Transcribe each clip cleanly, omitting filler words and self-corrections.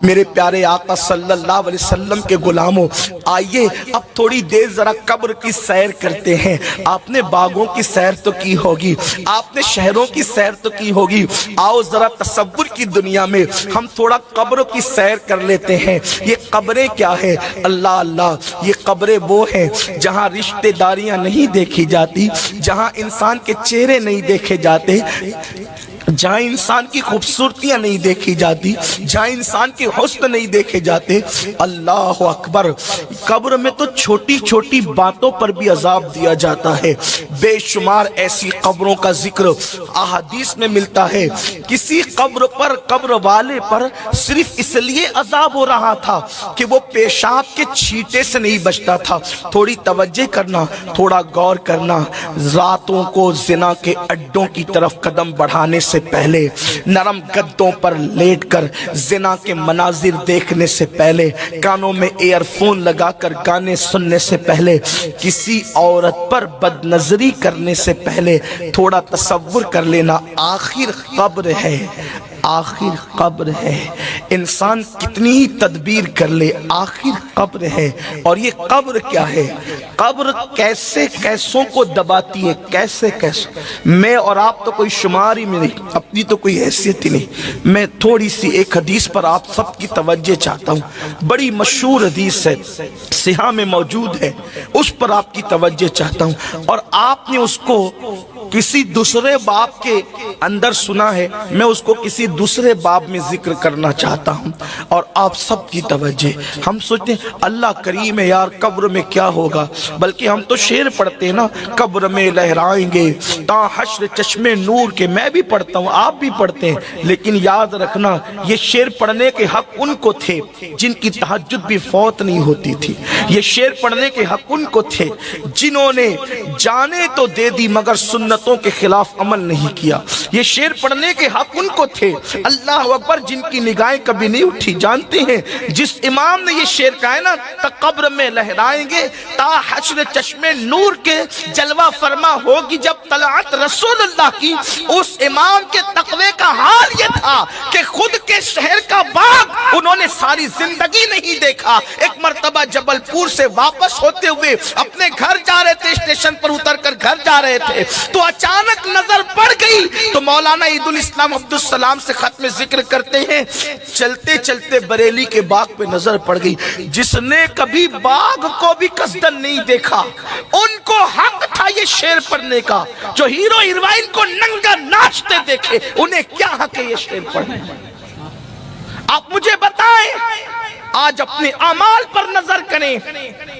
میرے پیارے آقا صلی اللہ علیہ وسلم کے غلاموں، آئیے اب تھوڑی دیر ذرا قبر کی سیر کرتے ہیں۔ آپ نے باغوں کی سیر تو کی ہوگی، آپ نے شہروں کی سیر تو کی ہوگی، آؤ ذرا تصور کی دنیا میں ہم تھوڑا قبروں کی سیر کر لیتے ہیں۔ یہ قبریں کیا ہے؟ اللہ اللہ، یہ قبریں وہ ہیں جہاں رشتہ داریاں نہیں دیکھی جاتی، جہاں انسان کے چہرے نہیں دیکھے جاتے، جہاں انسان کی خوبصورتیاں نہیں دیکھی جاتی، جہاں انسان کے حسن نہیں دیکھے جاتے۔ اللہ اکبر، قبر میں تو چھوٹی چھوٹی باتوں پر بھی عذاب دیا جاتا ہے۔ بے شمار ایسی قبروں کا ذکر احادیث میں ملتا ہے۔ کسی قبر پر، قبر والے پر صرف اس لیے عذاب ہو رہا تھا کہ وہ پیشاب کے چھینٹے سے نہیں بچتا تھا۔ تھوڑی توجہ کرنا، تھوڑا غور کرنا، راتوں کو زنا کے اڈوں کی طرف قدم بڑھانے سے پہلے، نرم گدوں پر لیٹ کر زنا کے مناظر دیکھنے سے پہلے، کانوں میں ایئر فون لگا کر گانے سننے سے پہلے، کسی عورت پر بد نظری کرنے سے پہلے تھوڑا تصور کر لینا، آخر قبر ہے، آخر قبر ہے۔ انسان کتنی ہی تدبیر کر لے، آخر قبر ہے۔ اور یہ قبر کیا ہے؟ قبر کیسے کیسوں کو دباتی ہے، کیسے کیسے۔ میں اور آپ تو کوئی شمار ہی میں نہیں، اپنی تو کوئی حیثیت ہی نہیں۔ میں تھوڑی سی ایک حدیث پر آپ سب کی توجہ چاہتا ہوں، بڑی مشہور حدیث ہے، صحیح میں موجود ہے، اس پر آپ کی توجہ چاہتا ہوں۔ اور آپ نے اس کو کسی دوسرے باب کے اندر سنا ہے، میں اس کو کسی دوسرے باب میں ذکر کرنا چاہتا ہوں، اور آپ سب کی توجہ۔ ہم سوچتے ہیں اللہ کریم ہے یار، قبر میں کیا ہوگا، بلکہ ہم تو شعر پڑھتے ہیں نا، قبر میں لہرائیں گے تا حشر چشمے نور کے۔ میں بھی پڑھتا ہوں، آپ بھی پڑھتے ہیں، لیکن یاد رکھنا یہ شعر پڑھنے کے حق ان کو تھے جن کی تہجد بھی فوت نہیں ہوتی تھی۔ یہ شعر پڑھنے کے حق ان کو تھے جنہوں نے جانے تو دے دی مگر سنتوں کے خلاف عمل نہیں کیا۔ یہ شعر پڑھنے کے حق ان کو تھے، اللہ اکبر، جن کی نگاہیں کبھی نہیں اٹھی۔ جانتے ہیں جس امام نے یہ شعر کہا ہے نا، قبر میں لہرائیں گے تا حشر چشمے نور کے، جلوہ فرما ہوگی جب طلعت رسول اللہ کی، اس امام کے تقوی کا حال یہ تھا کہ خود کے شہر کا باغ انہوں نے ساری زندگی نہیں دیکھا۔ ایک مرتبہ جبل پور سے واپس ہوتے ہوئے اپنے گھر جا رہے تھے، اسٹیشن پر اتر کر گھر جا رہے تھے، تو اچانک نظر پڑ گئی تو مولانا عید الاسلام عبدالسلام سے ختم ذکر کرتے ہیں، چلتے چلتے بریلی کے باغ پہ نظر پڑ گئی۔ جس نے کبھی باغ کو بھی قصدن نہیں دیکھا، ان کو حق تھا یہ شعر پڑھنے کا۔ جو ہیرو ہیروئن کو ننگا ناچتے دیکھے، انہیں کیا حق ہے یہ شعر پڑھنے کا؟ آپ مجھے بتائیں۔ آج اپنے اعمال پر نظر کریں،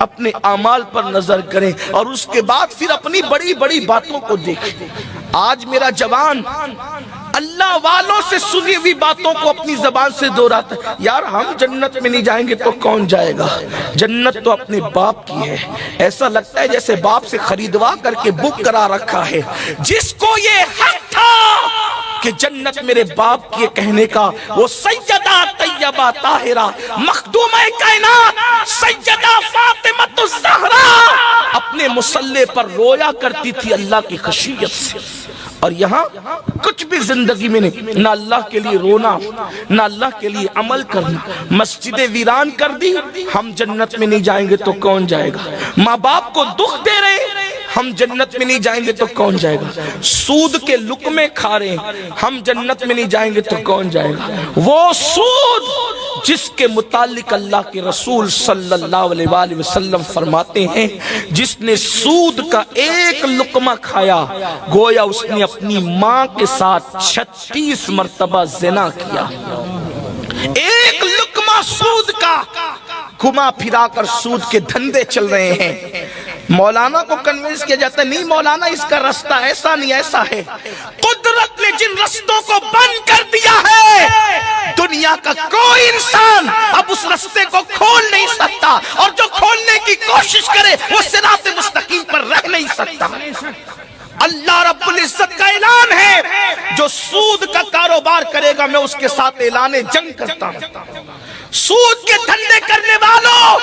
اپنے اعمال پر نظر کریں، اور اس کے بعد پھر اپنی بڑی بڑی باتوں کو دیکھیں۔ آج میرا جوان اللہ والوں سے سنی ہوئی باتوں کو اپنی زبان سے دہراتا ہے، یار ہم جنت میں نہیں جائیں گے تو کون جائے گا؟ جنت تو اپنے باپ کی ہے۔ ایسا لگتا ہے جیسے باپ سے خریدوا کر کے بک کرا رکھا ہے۔ جس کو یہ حق تھا کہ جنت میرے باپ کے کہنے کا، وہ سیدہ طیبہ طاہرہ مخدومہ کائنات سیدہ فاطمہ الزہرا اپنے مصلی پر رویا کرتی تھی اللہ کی خشیت سے۔ اور یہاں کچھ بھی زندگی میں نہیں، نہ اللہ کے لیے رونا، نہ اللہ کے لیے عمل کرنا۔ مسجد ویران کر دی، ہم جنت میں نہیں جائیں گے تو کون جائے گا؟ ماں باپ کو دکھ دے رہے، ہم جنت میں نہیں جائیں گے تو کون جائے گا؟ سود کے لقمے کھا رہے ہیں، ہم جنت میں نہیں جائیں گے تو کون جائے گا؟ وہ سود جس کے متعلق اللہ کے رسول صلی اللہ علیہ وآلہ وسلم فرماتے ہیں، جس نے سود کا ایک لقمہ کھایا گویا اس نے اپنی ماں کے ساتھ 36 مرتبہ زنا کیا۔ ایک لقمہ سود کا، گھما پھرا کر سود کے دھندے چل رہے ہیں۔ مولانا کو کنوینس کیا جاتا ہے، نہیں مولانا اس کا رستہ ایسا نہیں، ایسا ہے۔ قدرت نے جن رستوں کو بند کر دیا ہے، دنیا کا کوئی انسان اب اس رستے کو کھول نہیں سکتا، اور جو کھولنے کی کوشش کرے وہ صراط مستقیم پر رہ نہیں سکتا۔ اللہ رب العزت کا اعلان ہے جو سود کا کاروبار کرے گا میں اس کے ساتھ اعلان جنگ کرتا ہوں۔ سود کے دھندے کرنے والوں،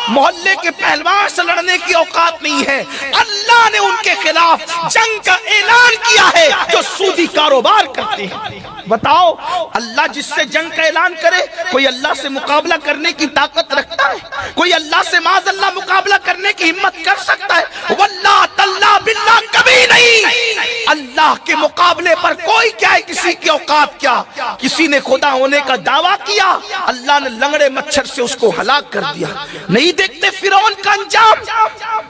محلے کے پہلوان سے لڑنے کی اوقات نہیں ہے، اللہ نے ان کے خلاف جنگ کا اعلان کیا ہے جو سودی کاروبار کرتے ہیں۔ بتاؤ اللہ جس سے جنگ کا اعلان کرے، کوئی اللہ سے مقابلہ کرنے کی طاقت رکھتا ہے؟ کوئی اللہ سے معاذ اللہ مقابلہ کرنے کی ہمت کر سکتا ہے؟ واللہ تاللہ باللہ کبھی نہیں۔ اللہ کے مقابلے پر کوئی کیا ہے، کسی کی اوقات کیا؟ کسی نے خدا ہونے کا دعویٰ کیا، اللہ نے لنگڑے مچھر سے اس کو ہلاک کر دیا۔ نہیں دیکھتے فرعون کا انجام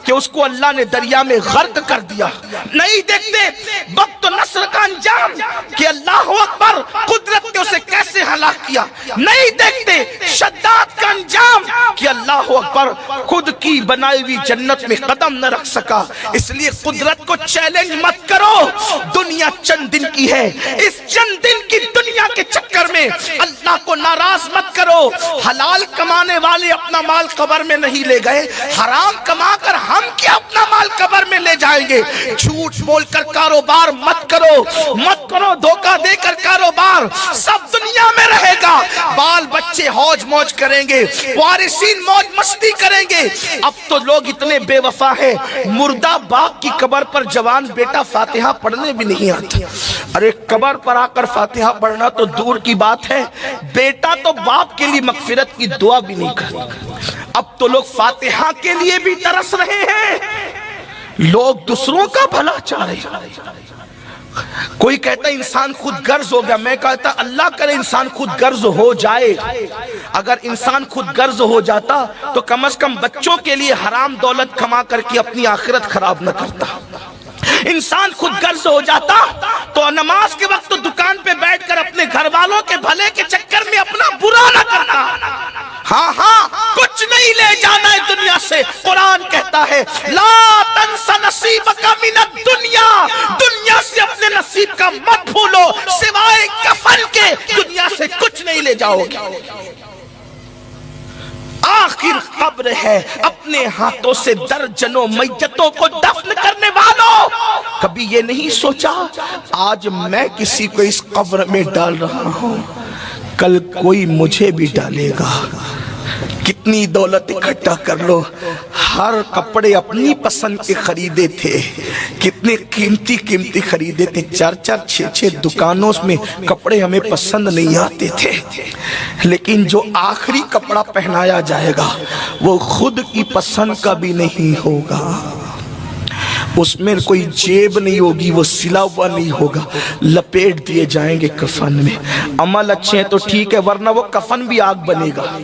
کہ اس کو اللہ نے دریا میں غرق کر دیا؟ نہیں دیکھتے بخت و نصر کا انجام کہ اللہ اکبر قدرت نے اسے کیسے ہلاک کیا؟ نہیں دیکھتے شداد کا انجام کہ اللہ اکبر خود کی بنائی ہوئی جنت میں قدم نہ رکھ سکا۔ اس لیے قدرت کو چیلنج مت کرو، دنیا چند دن کی ہے، اس چند دن کی دنیا کے چکر میں اللہ کو ناراض مت کرو۔ حلال کمانے والے اپنا مال قبر میں نہیں لے گئے، حرام کما کر ہم کیا اپنا مال قبر میں لے جائیں گے؟ جھوٹ بول کر کاروبار مت کرو، دھوکہ دے کر کاروبار سب دنیا میں رہے گا۔ بال بچے ہوج موج کریں گے، وارثین موج مستی کریں گے۔ اب تو لوگ اتنے بے وفا ہیں، مردہ باپ کی قبر پر جوان بیٹا فاتحہ پڑھنے بھی نہیں آتا۔ ارے قبر پر آ کر فاتحہ پڑھنا تو دور کی بات ہے، بیٹا تو باپ کے لیے مغفرت کی دعا بھی نہیں کرتا۔ اب تو لوگ فاتحہ کے لیے بھی ترس رہے ہیں، لوگ دوسروں کا بھلا چاہ رہے ہیں۔ کوئی کہتا ہے انسان خود غرض ہو گیا، میں کہتا اللہ کرے انسان خود غرض ہو جائے۔ اگر انسان خود غرض ہو جاتا تو کم از کم بچوں کے لیے حرام دولت کما کر کے اپنی آخرت خراب نہ کرتا۔ انسان خود غرض ہو جاتا تو نماز کے وقت تو دکان پہ بیٹھ کر اپنے گھر والوں کے بھلے کے چکر میں اپنا برا نہ کرتا۔ ہاں کچھ نہیں لے جانا ہے دنیا سے۔ قرآن کہتا ہے لا تنس نصیبک من الدنیا، دنیا سے اپنے نصیب کا مت بھولو، سوائے کفن کے دنیا سے کچھ نہیں لے جاؤ گے۔ آخر قبر ہے، اپنے ہاتھوں سے درجنوں میتوں کو دفن کرنے والوں، کبھی یہ نہیں سوچا آج میں کسی کو اس قبر میں ڈال رہا ہوں، کل کوئی مجھے بھی ڈالے گا۔ کتنی دولت اکٹھا کر لو، ہر کپڑے اپنی پسند کے خریدے تھے، کتنے قیمتی خریدے تھے، 4 6 دکانوں میں کپڑے ہمیں پسند نہیں آتے تھے، لیکن جو آخری کپڑا پہنایا جائے گا وہ خود کی پسند کا بھی نہیں ہوگا، اس میں کوئی جیب نہیں ہوگی، وہ سلا ہوا نہیں ہوگا، لپیٹ دیے جائیں گے کفن میں۔ عمل اچھے ہیں تو ٹھیک ہے، ورنہ وہ کفن بھی آگ بنے گا،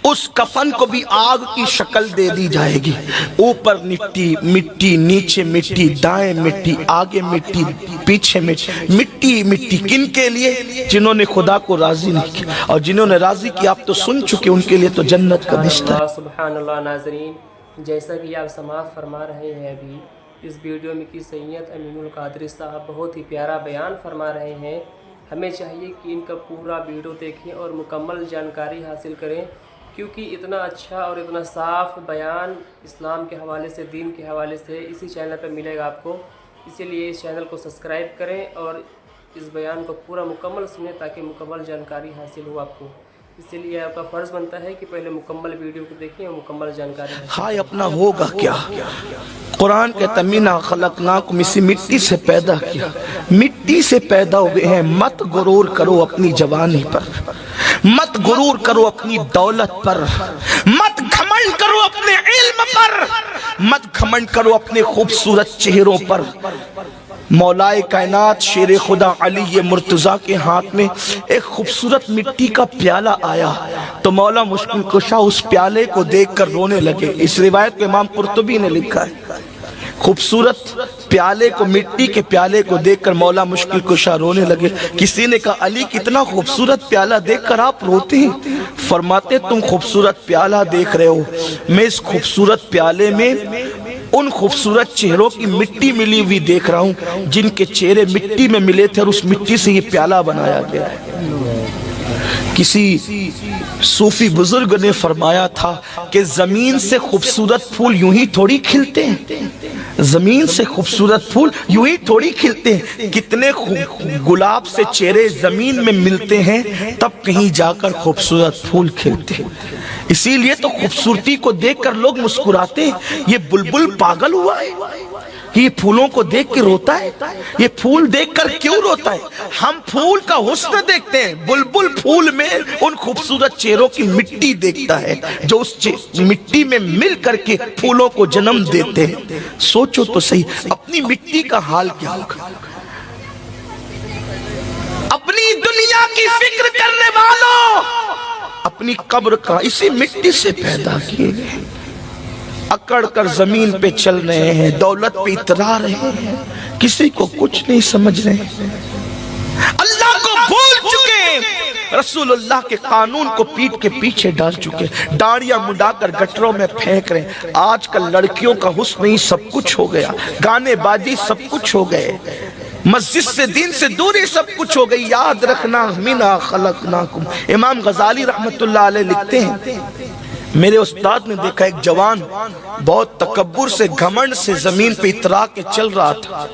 اس کفن کو بھی آگ کی شکل دے دی جائے گی، اوپر مٹی، نیچے مٹی، دائیں مٹی، آگے مٹی، پیچھے مٹی۔ کن کے لیے؟ جنہوں نے خدا کو راضی نہیں کیا، اور جنہوں نے راضی کیا آپ تو سن چکے، ان کے لیے تو جنت کا بستر۔ سبحان اللہ۔ ناظرین، جیسا کہ آپ سماعت فرما رہے ہیں، ابھی اس ویڈیو میں کی سید امین القادری صاحب بہت ہی پیارا بیان فرما رہے ہیں۔ ہمیں چاہیے کہ ان کا پورا ویڈیو دیکھیں اور مکمل جانکاری حاصل کریں، کیونکہ اتنا اچھا اور اتنا صاف بیان اسلام کے حوالے سے، دین کے حوالے سے اسی چینل پہ ملے گا آپ کو۔ اسی لیے اس چینل کو سبسکرائب کریں اور اس بیان کو پورا مکمل سنیں تاکہ مکمل جانکاری حاصل ہو آپ کو۔ اسی لیے آپ کا فرض بنتا ہے کہ پہلے مکمل ویڈیو کو دیکھیں اور مکمل جانکاری حاصل کریں۔ ہائے اپنا ہوگا کیا؟ قرآن کہتا مینا خلقناکم، اسی مٹی سے پیدا کیا، مٹی سے پیدا ہوئے ہیں، مت غرور کرو اپنی جوانی پر، مت غرور کرو اپنی دولت پر، مت گھمنڈ کرو اپنے علم پر، مت گھمنڈ کرو اپنے خوبصورت چہروں پر۔ مولائے کائنات شیر خدا علی مرتضیٰ کے ہاتھ میں ایک خوبصورت مٹی کا پیالہ آیا تو مولا مشکل کشا اس پیالے کو دیکھ کر رونے لگے۔ اس روایت کو امام قرطبی نے لکھا ہے، خوبصورت پیالے کو، مٹی کے پیالے کو دیکھ کر مولا مشکل کشا رونے لگے۔ کسی نے کہا علی کتنا خوبصورت پیالہ دیکھ کر آپ روتے ہیں؟ فرماتے تم خوبصورت پیالہ دیکھ رہے ہو، میں اس خوبصورت پیالے میں ان خوبصورت چہروں کی مٹی ملی ہوئی دیکھ رہا ہوں جن کے چہرے مٹی میں ملے تھے اور اس مٹی سے یہ پیالہ بنایا گیا ہے۔ کسی صوفی بزرگ نے فرمایا تھا کہ زمین سے خوبصورت پھول یوں ہی تھوڑی کھلتے ہیں، زمین سے خوبصورت پھول یوں ہی تھوڑی کھلتے ہیں، کتنے گلاب سے چہرے زمین میں ملتے ہیں تب کہیں جا کر خوبصورت پھول کھلتے ہیں۔ اسی لیے تو خوبصورتی کو دیکھ کر لوگ مسکراتے ہیں۔ یہ بلبل پاگل ہوا ہے، یہ پھولوں کو دیکھ کے روتا ہے، یہ پھول دیکھ کر کیوں روتا ہے؟ ہم پھول کا حسن دیکھتے ہیں، بلبل پھول میں ان خوبصورت چہروں کی مٹی دیکھتا ہے جو اس مٹی میں مل کر کے پھولوں کو جنم دیتے ہیں۔ سوچو تو صحیح اپنی مٹی کا حال کیا ہوگا؟ اپنی دنیا کی فکر کرنے والوں، اپنی قبر کا اسی مٹی سے پیدا کیے گئے، اکڑ کر زمین پہ چل رہے ہیں، دولت پہ اترا رہے ہیں، کسی کو کچھ نہیں سمجھ رہے ہیں، اللہ کو بھول چکے ہیں، رسول اللہ کے قانون کو پیٹ کے پیچھے ڈال چکے، داڑیاں مڈا کر گٹروں میں پھینک رہے ہیں۔ آج کل لڑکیوں کا حسن ہی سب کچھ ہو گیا، گانے بازی سب کچھ ہو گئے، مسجد سے دین سے دوری سب کچھ ہو گئی۔ یاد رکھنا منا خلقناکم، امام غزالی رحمت اللہ علیہ لکھتے ہیں، میرے استاد نے دیکھا ایک جوان بہت تکبر سے گھمنڈ سے زمین پہ اترا کے چل رہا تھا۔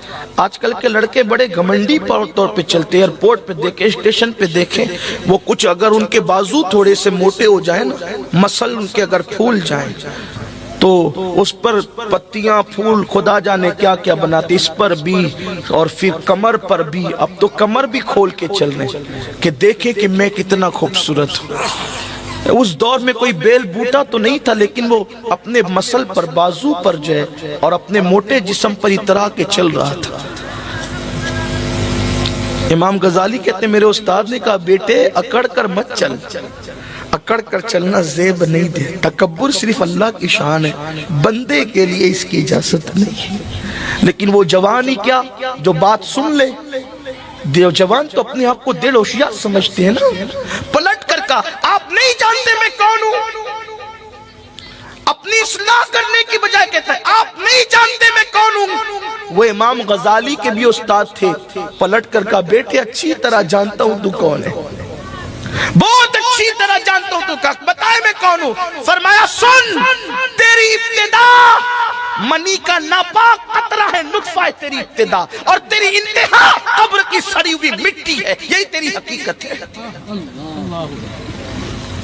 آج کل کے لڑکے بڑے گھمنڈی طور پہ چلتے ہیں، ایئرپورٹ پہ دیکھیں، اسٹیشن پہ دیکھیں، وہ کچھ اگر ان کے بازو تھوڑے سے موٹے ہو جائیں نا، مسل ان کے اگر پھول جائیں تو اس پر پتیاں پھول خدا جانے کیا کیا بناتے، اس پر بھی اور پھر کمر پر بھی۔ اب تو کمر بھی کھول کے چل رہے ہیں کہ دیکھیں کہ میں کتنا خوبصورت ہوں۔ اس دور میں کوئی بیل بوٹا تو نہیں تھا، لیکن وہ اپنے مسل پر بازو پر جو ہے اور اپنے موٹے جسم پر اترا کے چل رہا تھا۔ امام غزالی کہتے ہیں میرے استاد نے کہا بیٹے اکڑ کر مت چل، اکڑ کر چلنا زیب نہیں دے، تکبر صرف اللہ کی شان ہے، بندے کے لیے اس کی اجازت نہیں ہے۔ لیکن وہ جوانی کیا جو بات سن لے، جوان تو اپنے آپ کو دل ہوشیار سمجھتے ہیں نا، پلٹ کر کہا آپ نہیں جانتے میں کون ہوں، اپنی اصلاح کرنے کی بجائے کہتا ہے آپ نہیں جانتے میں کون ہوں۔ وہ امام غزالی کے بھی استاد تھے، پلٹ کر کہا بیٹے اچھی طرح جانتا ہوں تو کون ہے، بہت اچھی طرح جانتا ہوں تو کہا بتائے میں کون ہوں۔ فرمایا سن تیری ابتدا منی کا ناپاک قطرہ ہے، نطفہ ہے تیری ابتدا، اور تیری انتہا قبر کی سڑی ہوئی مٹی ہے، یہی تیری حقیقت ہے۔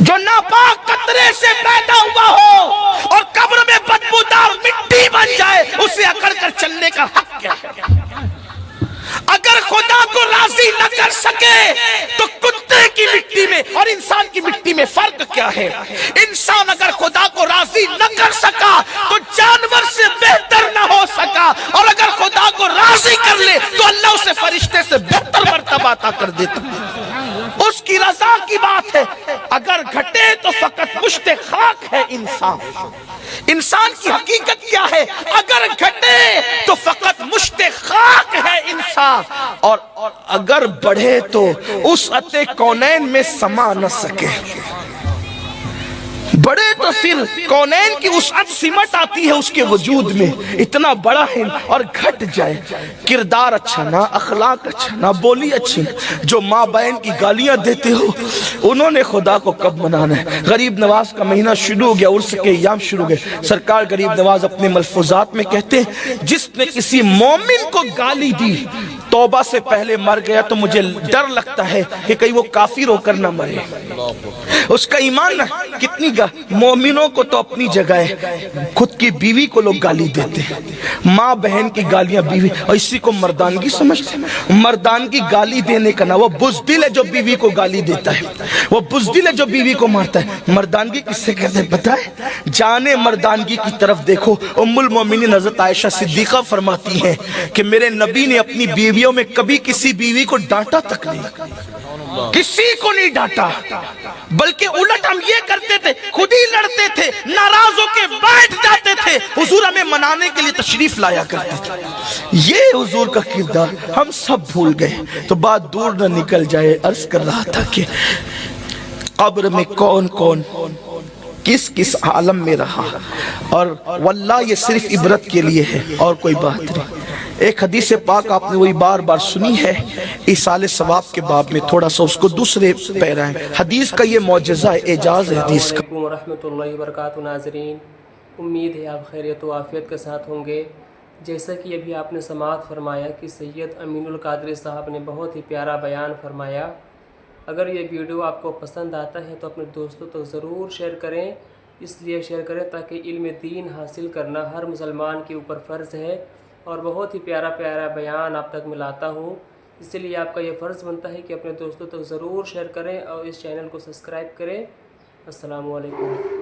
جو ناپاک قطرے سے پیدا ہوا ہو اور قبر میں بدبودار مٹی بن جائے، اسے اکڑ کر چلنے کا حق کیا ہے؟ اگر خدا کو راضی نہ کر سکے تو کتے کی مٹی میں اور انسان کی مٹی میں فرق کیا ہے؟ انسان اگر خدا کو راضی نہ کر سکا تو جانور سے بہتر نہ ہو سکا، اور اگر خدا کو راضی کر لے تو اللہ اسے فرشتے سے بہتر مرتبہ عطا کر دیتا ہے۔ اس کی رضا کی بات ہے۔ اگر گھٹے تو فقط مشت خاک ہے انسان، انسان کی حقیقت کیا ہے؟ اگر گھٹے تو فقط مشت خاک ہے انسان، اور اگر بڑھے تو اس عطے کونین میں سما نہ سکے، بڑے تو پھر کونین کی وسعت سمٹ آتی ہے اس کے وجود میں، اتنا بڑا ہے، اور گھٹ جائے، کردار اچھا نہ، اخلاق اچھا نہ، بولی اچھی نہ، جو ماں بہن کی گالیاں دیتے ہو انہوں نے خدا کو کب منانا ہے؟ غریب نواز کا مہینہ شروع ہو گیا، عرس کے ایام شروع ہو گئے، سرکار غریب نواز اپنے ملفوظات میں کہتے ہیں جس نے کسی مومن کو گالی دی توبہ سے پہلے مر گیا تو مجھے ڈر لگتا ہے کہ کہیں وہ کافر ہو کر نہ مرے، اس کا ایمان نہ۔ کتنی مومنوں کو تو اپنی جگہ ہے، خود کی بیوی کو لوگ گالی دیتے ہیں، ماں بہن کی گالیاں بیوی، اور اسی کو مردانگی سمجھتے ہیں۔ مردانگی گالی دینے کا نہ، وہ بزدل ہے جو بیوی کو گالی دیتا ہے، وہ بزدل ہے جو بیوی کو مارتا ہے۔ مردانگی کس سے کہتے ہیں پتہ ہے؟ جانے مردانگی کی طرف دیکھو۔ ام المومنین حضرت عائشہ صدیقہ فرماتی ہیں کہ میرے نبی نے اپنی بیویوں میں کبھی کسی بیوی کو ڈانٹا تک نہیں، کسی کو نہیں ڈانٹا، بلکہ الٹ ہم یہ کرتے تھے، خود ہی لڑتے تھے، ناراض ہو کے بیٹھ جاتے تھے، حضور ہمیں منانے کے لیے تشریف لایا کرتے تھے۔ یہ حضور کا کردار ہم سب بھول گئے۔ تو بات دور نہ نکل جائے، عرض کر رہا تھا کہ قبر میں کون کون کس کس عالم میں رہا، اور واللہ یہ صرف عبرت کے لیے ہے اور کوئی بات نہیں۔ ایک حدیث پاک آپ نے وہی بار بار سنی ہے ایصال ثواب کے باب میں، تھوڑا سا اس کو دوسرے پیرا ہے حدیث کا، یہ معجزہ اعجاز ہے حدیث کا۔ السلام علیکم ورحمۃ اللہ وبرکاتہ۔ ناظرین، امید ہے آپ خیریت و عافیت کے ساتھ ہوں گے۔ جیسا کہ ابھی آپ نے سماعت فرمایا کہ سید امین القادری صاحب نے بہت ہی پیارا بیان فرمایا۔ اگر یہ ویڈیو آپ کو پسند آتا ہے تو اپنے دوستوں تک ضرور شیئر کریں، اس لیے شیئر کریں تاکہ علم دین حاصل کرنا ہر مسلمان کے اوپر فرض ہے، اور بہت ہی پیارا پیارا بیان آپ تک ملاتا ہوں، اس لیے آپ کا یہ فرض بنتا ہے کہ اپنے دوستوں تک ضرور شیئر کریں اور اس چینل کو سبسکرائب کریں۔ السلام علیکم۔